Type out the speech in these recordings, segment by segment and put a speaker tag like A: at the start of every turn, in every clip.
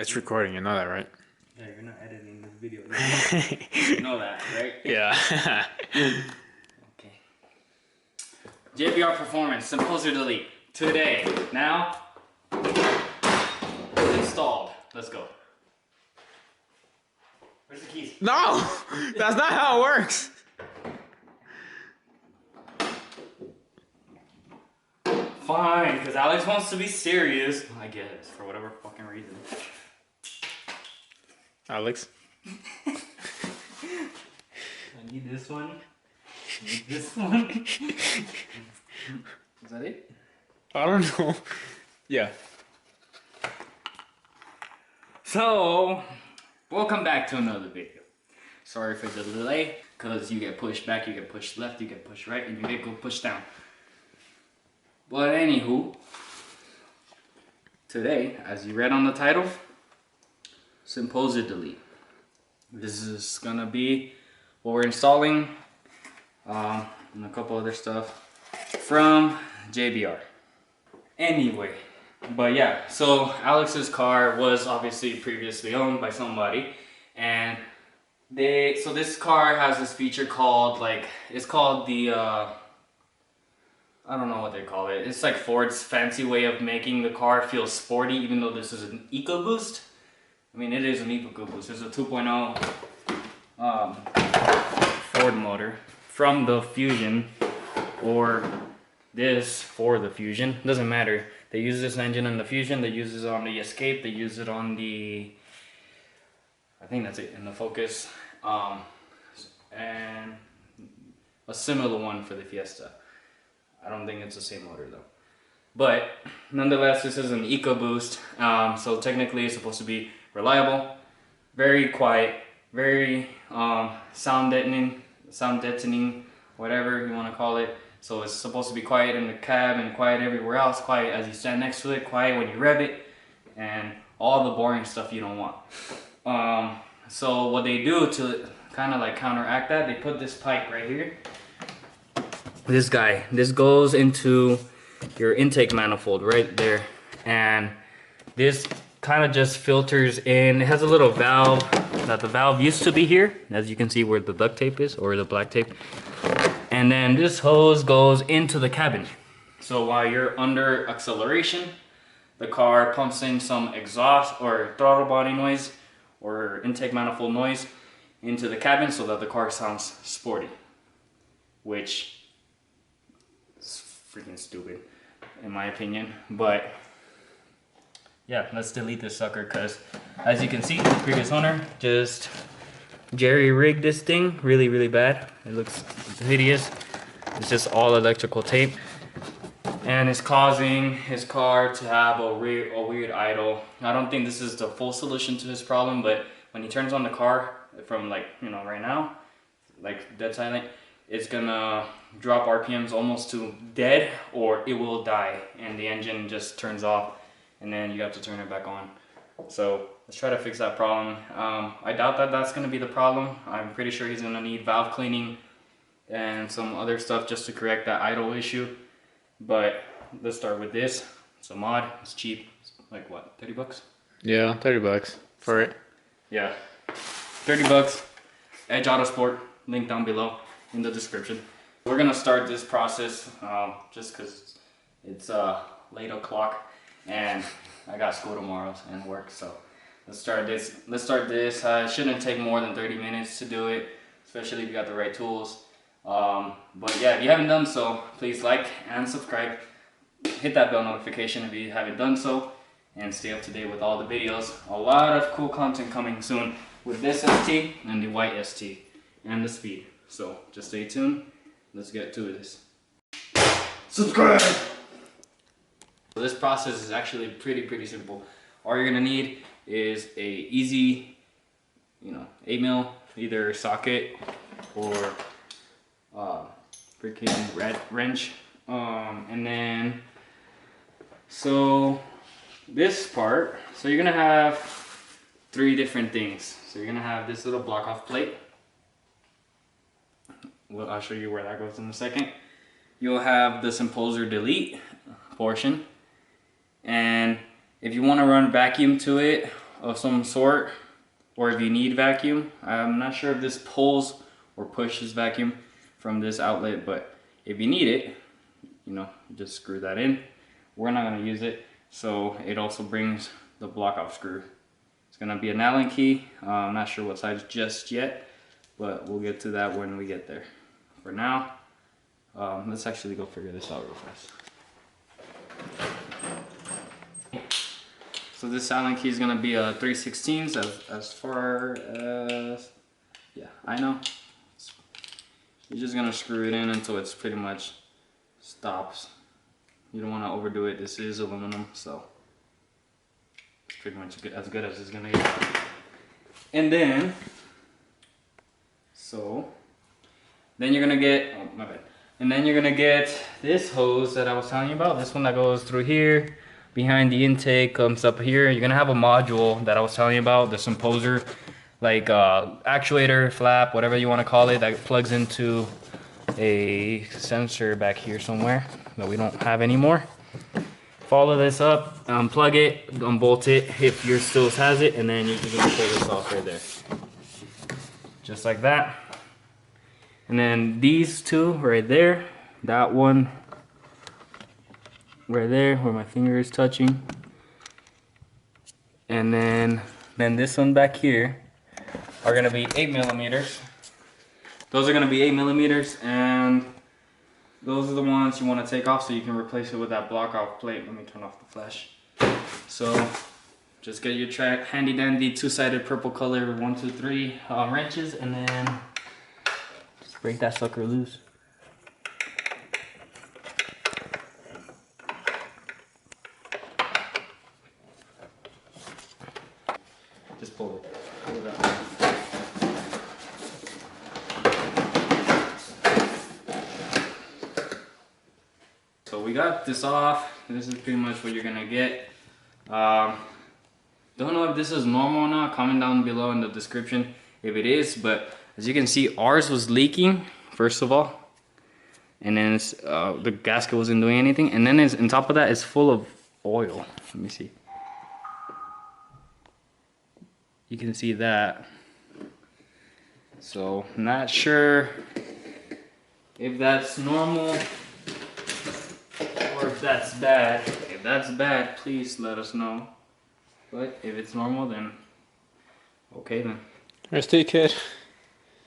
A: It's recording, you know that, right?
B: Yeah, you're not editing this video. You know that, right?
A: Yeah.
B: Okay. JBR Performance, Symposer Delete. Today. Now, installed. Let's go. Where's the keys?
A: No! That's not how it works.
B: Fine, because Alex wants to be serious. I guess, for whatever fucking reason.
A: Alex?
B: I need this one. I need this one. Is that it?
A: I don't know. Yeah.
B: So, welcome back to another video. Sorry for the delay, because you get pushed back, you get pushed left, you get pushed right, and you get pushed down. But anywho, today, as you read on the title, Symposer Delete. This is gonna be what we're installing, and a couple other stuff from JBR. Anyway, but yeah, so Alex's car was obviously previously owned by somebody, and so this car has this feature called, it's called the I don't know what they call it. It's like Ford's fancy way of making the car feel sporty, even though this is an EcoBoost. I mean, it is an EcoBoost. It's a 2.0 Ford motor from the Fusion, or this for the Fusion. Doesn't matter. They use this engine in the Fusion. They use it on the Escape. They use it on the, I think that's it, in the Focus, and a similar one for the Fiesta. I don't think it's the same motor though. But nonetheless, this is an EcoBoost, so technically it's supposed to be reliable, very quiet, very sound deadening, whatever you want to call it. So it's supposed to be quiet in the cab and quiet everywhere else, quiet as you stand next to it, quiet when you rev it, and all the boring stuff you don't want. So what they do to kind of like counteract that, they put this pipe right here. This goes into your intake manifold right there, and this kind of just filters in. It has a little valve that the valve used to be here, as you can see where the duct tape is, or the black tape, and then this hose goes into the cabin. So while you're under acceleration, the car pumps in some exhaust or throttle body noise or intake manifold noise into the cabin so that the car sounds sporty, which freaking stupid in my opinion. But yeah, let's delete this sucker, because as you can see, the previous owner just jerry-rigged this thing really bad. It looks hideous. It's just all electrical tape, and it's causing his car to have a weird idle. I don't think this is the full solution to his problem, but when he turns on the car from, like, you know, right now, like dead silent, it's gonna drop RPMs almost to dead, or it will die and the engine just turns off, and then you have to turn it back on. So let's try to fix that problem. I doubt that that's gonna be the problem. I'm pretty sure he's gonna need valve cleaning and some other stuff just to correct that idle issue. But let's start with this. It's a mod. It's cheap. It's like what, 30 bucks?
A: Yeah, 30 bucks for it.
B: Yeah, 30 bucks. Edge Autosport, link down below in the description. We're gonna start this process just because it's late o'clock and I got school tomorrow and work. So let's start this. It shouldn't take more than 30 minutes to do it, especially if you got the right tools. But yeah, if you haven't done so, please like and subscribe. Hit that bell notification if you haven't done so, and stay up to date with all the videos. A lot of cool content coming soon with this ST and the white ST and the Speed. So just stay tuned. Let's get to this. Subscribe! So this process is actually pretty simple. All you're gonna need is a easy, 8mm, either socket or freaking red wrench. And then, so this part, so you're gonna have 3 different things. So you're gonna have this little block off plate. Well, I'll show you where that goes in a second. You'll have the Symposer Delete portion, and if you want to run vacuum to it, of some sort, or if you need vacuum. I'm not sure if this pulls or pushes vacuum from this outlet, but if you need it, you know, just screw that in. We're not gonna use it, so it also brings the block off screw. It's gonna be an Allen key. I'm not sure what size just yet, but we'll get to that when we get there. For now, let's actually go figure this out real fast. So this Allen key is gonna be a 3/16 as far as, yeah, I know. You're just gonna screw it in until it's pretty much stops. You don't wanna overdo it. This is aluminum, so it's pretty much as good as it's gonna get. And then, then you're gonna get, oh my bad. And then you're gonna get this hose that I was telling you about. This one that goes through here, behind the intake, comes up here. You're gonna have a module that I was telling you about, the symposer, like actuator, flap, whatever you wanna call it, that plugs into a sensor back here somewhere that we don't have anymore. Follow this up, unplug it, unbolt it if your still has it, and then you're just gonna pull this off right there. Just like that. And then these two right there, that one right there where my finger is touching, and then this one back here are gonna be 8mm. Those are gonna be 8mm, and those are the ones you want to take off so you can replace it with that block off plate. Let me turn off the flash. So just get your handy dandy two-sided purple color 1, 2, 3 wrenches, and then just break that sucker loose. Just pull it. Pull it out. So we got this off. This is pretty much what you're gonna get. Don't know if this is normal or not. Comment down below in the description if it is. But as you can see, ours was leaking first of all, and then the gasket wasn't doing anything. And then on top of that, it's full of oil. Let me see. You can see that. So not sure if that's normal or if that's bad. If that's bad, please let us know. But if it's normal, then okay then.
A: Where's the kid?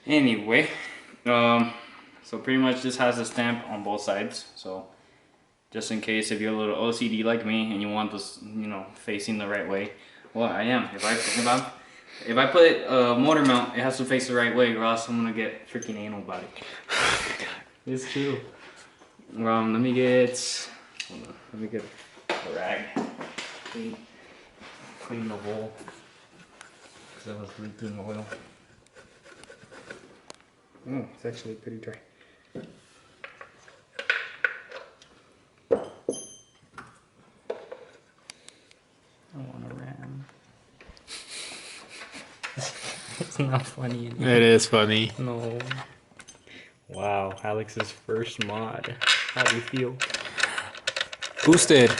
B: Anyway, so pretty much this has a stamp on both sides. So just in case if you're a little OCD like me and you want this, you know, facing the right way. Well, I am. If I put a motor mount, it has to face the right way, or else I'm gonna get freaking anal about it. It's true. Let me get. Hold on. Let me get a rag. Clean the hole. Cause I was leaking oil. Oh, it's actually pretty dry. I want to ram. It's not funny anymore.
A: It is funny.
B: No. Wow, Alex's first mod. How do you feel?
A: Boosted.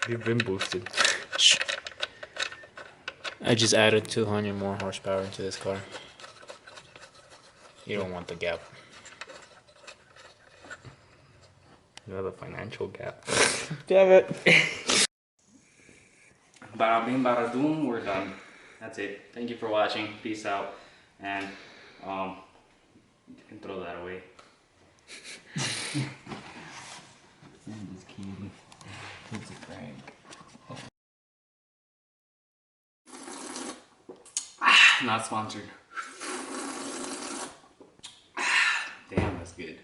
B: You've been boosted.
A: Shh. I just added 200 more horsepower into this car. You don't want the gap.
B: You have a financial gap.
A: Damn it.
B: Bada bing, bada doom, we're done. That's it. Thank you for watching. Peace out. And you can throw that away. I'm just kidding. It's a prank. Not sponsored. Damn, that's good.